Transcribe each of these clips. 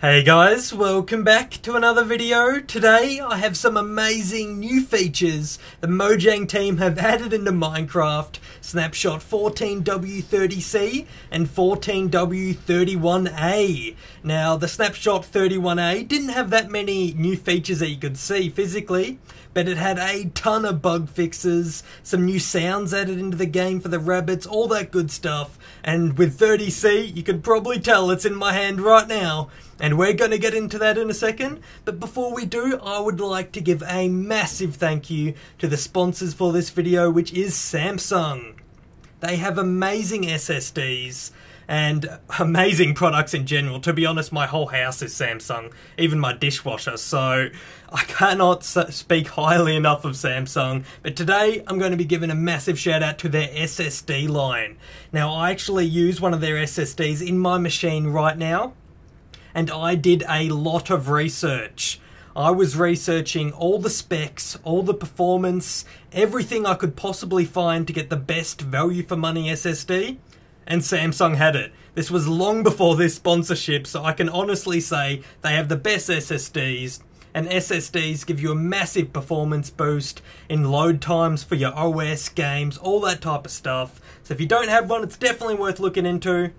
Hey guys, welcome back to another video. Today I have some amazing new features the Mojang team have added into Minecraft, Snapshot 14w30c and 14w31a. Now the Snapshot 31a didn't have that many new features that you could see physically, but it had a ton of bug fixes, some new sounds added into the game for the rabbits, all that good stuff. And with 30c, you could probably tell it's in my hand right now. And we're going to get into that in a second, but before we do, I would like to give a massive thank you to the sponsors for this video, which is Samsung. They have amazing SSDs and amazing products in general. To be honest, my whole house is Samsung, even my dishwasher, so I cannot speak highly enough of Samsung. But today, I'm going to be giving a massive shout out to their SSD line. Now, I actually use one of their SSDs in my machine right now, and I did a lot of research. I was researching all the specs, all the performance, everything I could possibly find to get the best value for money SSD, and Samsung had it. This was long before this sponsorship, so I can honestly say they have the best SSDs, and SSDs give you a massive performance boost in load times for your OS, games, all that type of stuff. So if you don't have one, it's definitely worth looking into.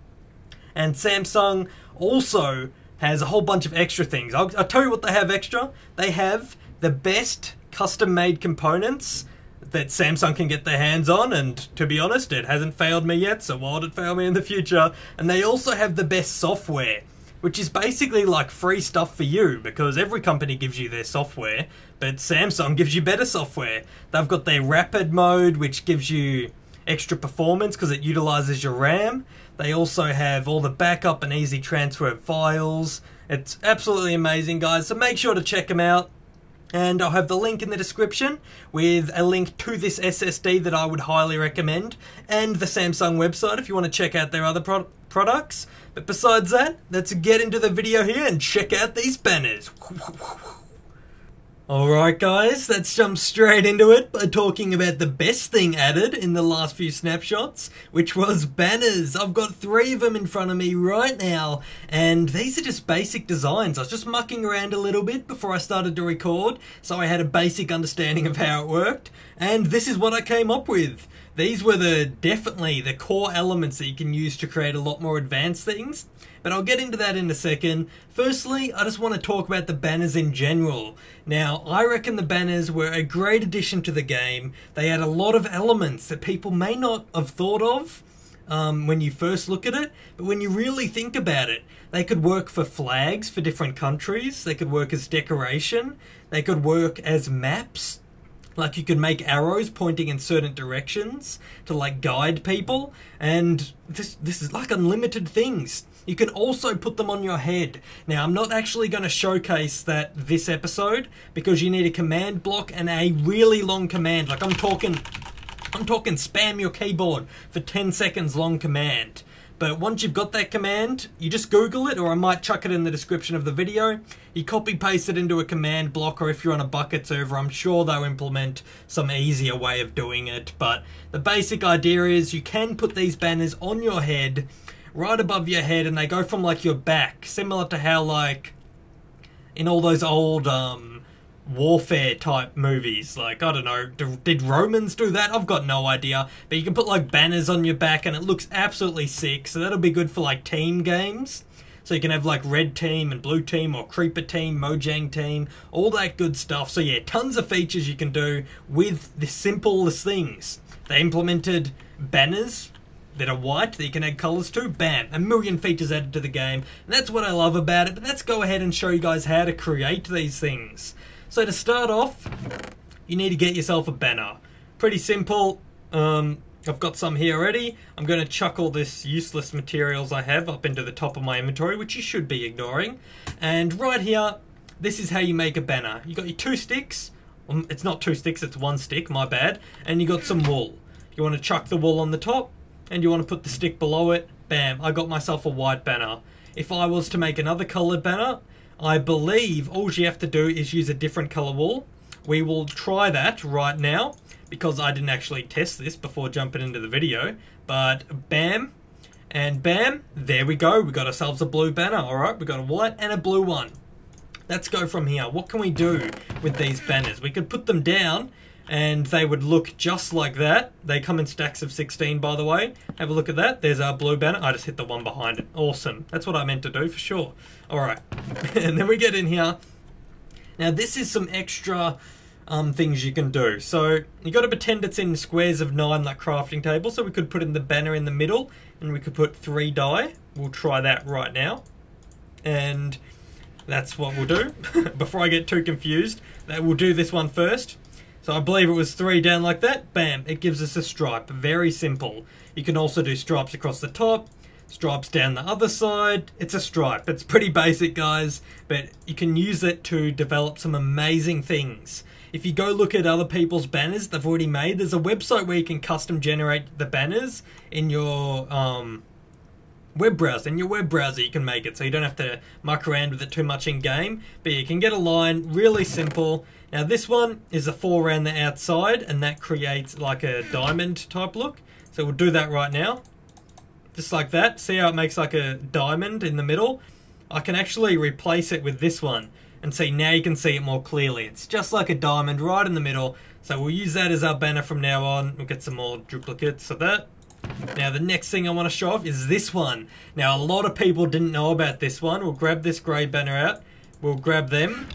And Samsung also has a whole bunch of extra things. I'll tell you what they have extra. They have the best custom-made components that Samsung can get their hands on, and to be honest, it hasn't failed me yet, so why would it fail me in the future? And they also have the best software, which is basically like free stuff for you, because every company gives you their software, but Samsung gives you better software. They've got their rapid mode, which gives you extra performance because it utilizes your RAM. They also have all the backup and easy transfer of files. It's absolutely amazing, guys, so make sure to check them out. And I'll have the link in the description with a link to this SSD that I would highly recommend, and the Samsung website if you want to check out their other products. But besides that, let's get into the video here and check out these banners. Alright guys, let's jump straight into it by talking about the best thing added in the last few snapshots, which was banners. I've got 3 of them in front of me right now, and these are just basic designs. I was just mucking around a little bit before I started to record, so I had a basic understanding of how it worked, and this is what I came up with. These were definitely the core elements that you can use to create a lot more advanced things, but I'll get into that in a second. Firstly, I just want to talk about the banners in general. Now, I reckon the banners were a great addition to the game. They add a lot of elements that people may not have thought of when you first look at it, but when you really think about it, they could work for flags for different countries, they could work as decoration, they could work as maps. Like, you could make arrows pointing in certain directions to like guide people, and this is like unlimited things. You can also put them on your head. Now, I'm not actually going to showcase that this episode because you need a command block and a really long command. Like, I'm talking spam your keyboard for 10 seconds long command. But once you've got that command, you just Google it, or I might chuck it in the description of the video. You copy paste it into a command block, or if you're on a bucket server, I'm sure they'll implement some easier way of doing it. But the basic idea is you can put these banners on your head, right above your head, and they go from like your back, similar to how like in all those old warfare type movies, like, I don't know, did Romans do that? I've got no idea, but you can put like banners on your back and it looks absolutely sick, so that'll be good for like team games. So you can have like red team and blue team, or creeper team, Mojang team, all that good stuff. So yeah, tons of features you can do with the simplest things. They implemented banners that are white that you can add colours to. Bam, a million features added to the game, and that's what I love about it. But let's go ahead and show you guys how to create these things. So to start off, you need to get yourself a banner. Pretty simple. I've got some here already. I'm going to chuck all this useless materials I have up into the top of my inventory, which you should be ignoring. And right here, this is how you make a banner. You got your 2 sticks. It's not 2 sticks, it's 1 stick, my bad. And you got some wool. You want to chuck the wool on the top, and you want to put the stick below it. Bam, I got myself a white banner. If I was to make another coloured banner, I believe all you have to do is use a different colour wool. We will try that right now, because I didn't actually test this before jumping into the video. But bam, And bam, there we go. We got ourselves a blue banner. All right, we got a white and a blue one. Let's go from here. What can we do with these banners? We could put them down and they would look just like that. They come in stacks of 16, by the way. Have a look at that. There's our blue banner. I just hit the one behind it. Awesome. That's what I meant to do for sure. All right. And then we get in here. Now, this is some extra things you can do. So you got to pretend it's in squares of 9 like crafting table. So we could put in the banner in the middle and we could put 3 die. We'll try that right now. And that's what we'll do. Before I get too confused, we'll do this one first. So I believe it was 3 down like that. Bam, it gives us a stripe. Very simple. You can also do stripes across the top, stripes down the other side. It's a stripe. It's pretty basic, guys, but you can use it to develop some amazing things. If you go look at other people's banners they've already made, there's a website where you can custom generate the banners in your web browser. In your web browser you can make it, so you don't have to muck around with it too much in game, but you can get a line really simple. Now this one is a 4 around the outside and that creates like a diamond type look, so we'll do that right now just like that. See how it makes like a diamond in the middle? I can actually replace it with this one and see, now you can see it more clearly. It's just like a diamond right in the middle, so we'll use that as our banner from now on. We'll get some more duplicates of that. Now the next thing I want to show off is this one. Now a lot of people didn't know about this one. We'll grab this grey banner out. We'll grab them.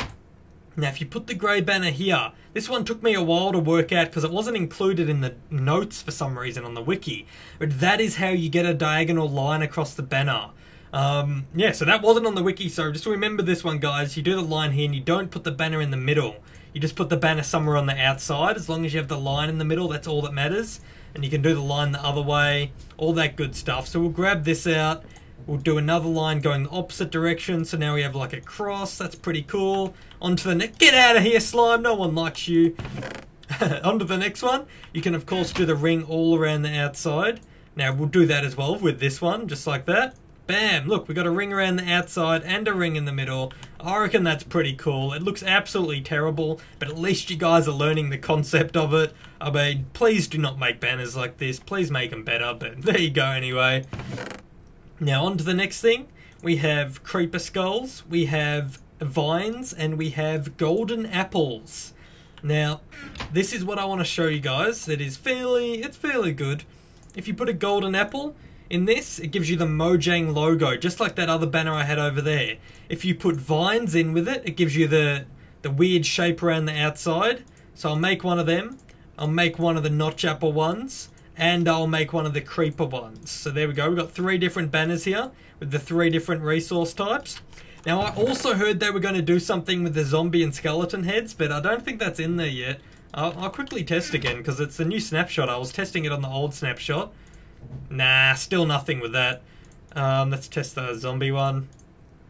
Now if you put the grey banner here, this one took me a while to work out because it wasn't included in the notes for some reason on the wiki. But that is how you get a diagonal line across the banner. Yeah, so that wasn't on the wiki, so just remember this one, guys. You do the line here and you don't put the banner in the middle. You just put the banner somewhere on the outside. As long as you have the line in the middle, that's all that matters. And you can do the line the other way, all that good stuff. So we'll grab this out. We'll do another line going the opposite direction. So now we have like a cross. That's pretty cool. On to the next. Get out of here, slime. No one likes you. On to the next one. You can, of course, do the ring all around the outside. Now, we'll do that as well with this one, just like that. Bam! Look, we got a ring around the outside and a ring in the middle. I reckon that's pretty cool. It looks absolutely terrible, but at least you guys are learning the concept of it. I mean, please do not make banners like this. Please make them better, but there you go anyway. Now, on to the next thing. We have creeper skulls, we have vines, and we have golden apples. Now, this is what I want to show you guys. It's fairly good. If you put a golden apple in this, it gives you the Mojang logo, just like that other banner I had over there. If you put vines in with it, it gives you the weird shape around the outside. So I'll make one of them. I'll make one of the notch apple ones. And I'll make one of the creeper ones. So there we go. We've got 3 different banners here with the 3 different resource types. Now, I also heard they were going to do something with the zombie and skeleton heads, but I don't think that's in there yet. I'll quickly test again because it's the new snapshot. I was testing it on the old snapshot. Nah, still nothing with that. Let's test the zombie one.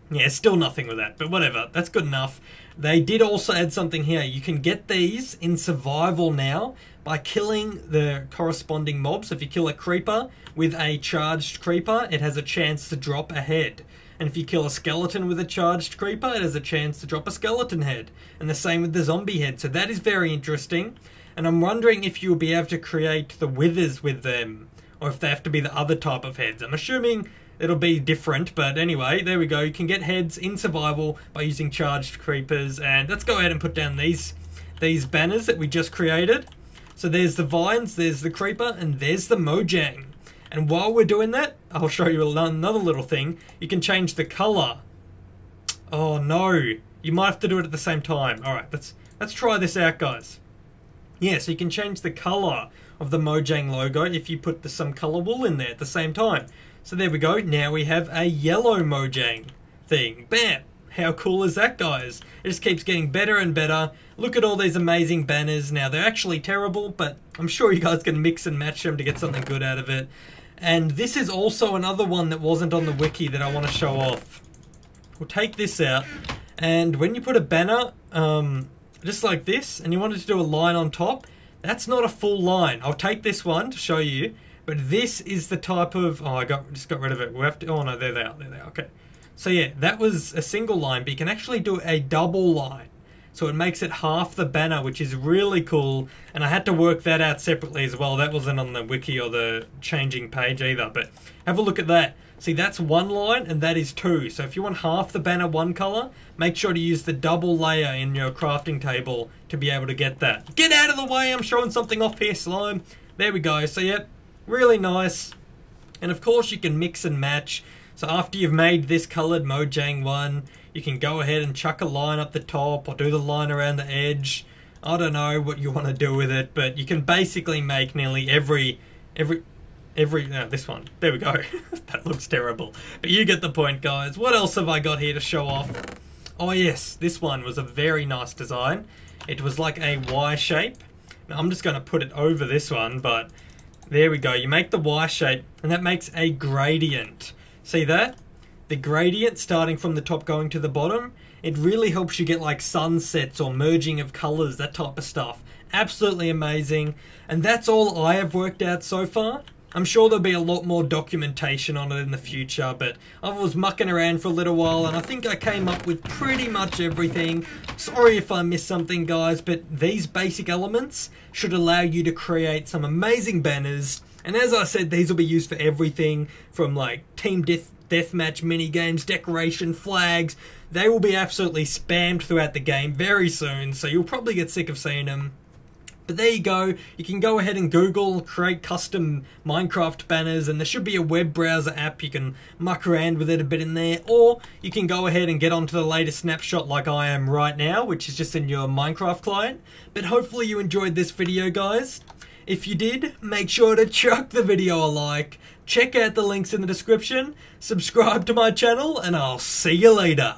Yeah, still nothing with that, but whatever. That's good enough. They did also add something here. You can get these in survival now by killing the corresponding mobs. If you kill a creeper with a charged creeper, it has a chance to drop a head. And if you kill a skeleton with a charged creeper, it has a chance to drop a skeleton head. And the same with the zombie head. So that is very interesting. And I'm wondering if you'll be able to create the withers with them, or if they have to be the other type of heads. I'm assuming it'll be different, but anyway, there we go. You can get heads in survival by using charged creepers. And let's go ahead and put down these banners that we just created. So there's the vines, there's the creeper, and there's the Mojang. And while we're doing that, I'll show you another little thing. You can change the color. Oh no, you might have to do it at the same time. All right, let's try this out, guys. Yeah, so you can change the color of the Mojang logo if you put some color wool in there at the same time. So there we go. Now we have a yellow Mojang thing. Bam! How cool is that, guys? It just keeps getting better and better. Look at all these amazing banners. Now, they're actually terrible, but I'm sure you guys can mix and match them to get something good out of it. And this is also another one that wasn't on the wiki that I want to show off. We'll take this out, and when you put a banner just like this, and you wanted to do a line on top, that's not a full line. I'll take this one to show you, but this is the type of... Oh, just got rid of it. We have to... Oh, no, there they are. There they are. Okay. So, yeah, that was a single line, but you can actually do a double line. so it makes it half the banner, which is really cool. And I had to work that out separately as well. That wasn't on the wiki or the changing page either, but have a look at that. See, that's one line and that is two. So if you want half the banner one color, make sure to use the double layer in your crafting table to be able to get that. Get out of the way, I'm showing something off here, Slime. There we go. So yep, really nice. And of course you can mix and match. So after you've made this colored Mojang one, you can go ahead and chuck a line up the top or do the line around the edge. I don't know what you want to do with it, but you can basically make nearly every this one. There we go. That looks terrible. But you get the point, guys. What else have I got here to show off? Oh yes, this one was a very nice design. It was like a Y shape. Now I'm just going to put it over this one, but there we go. You make the Y shape, and that makes a gradient. See that? The gradient starting from the top going to the bottom. It really helps you get like sunsets or merging of colors, that type of stuff. Absolutely amazing. And that's all I have worked out so far. I'm sure there'll be a lot more documentation on it in the future, but I was mucking around for a little while and I think I came up with pretty much everything. Sorry if I missed something, guys, but these basic elements should allow you to create some amazing banners. And as I said, these will be used for everything from like team deathmatch minigames, decoration, flags. They will be absolutely spammed throughout the game very soon, so you'll probably get sick of seeing them. But there you go. You can go ahead and Google, create custom Minecraft banners, and there should be a web browser app. You can muck around with it a bit in there, or you can go ahead and get onto the latest snapshot like I am right now, which is just in your Minecraft client. But hopefully you enjoyed this video, guys. If you did, make sure to chuck the video a like, check out the links in the description, subscribe to my channel, and I'll see you later.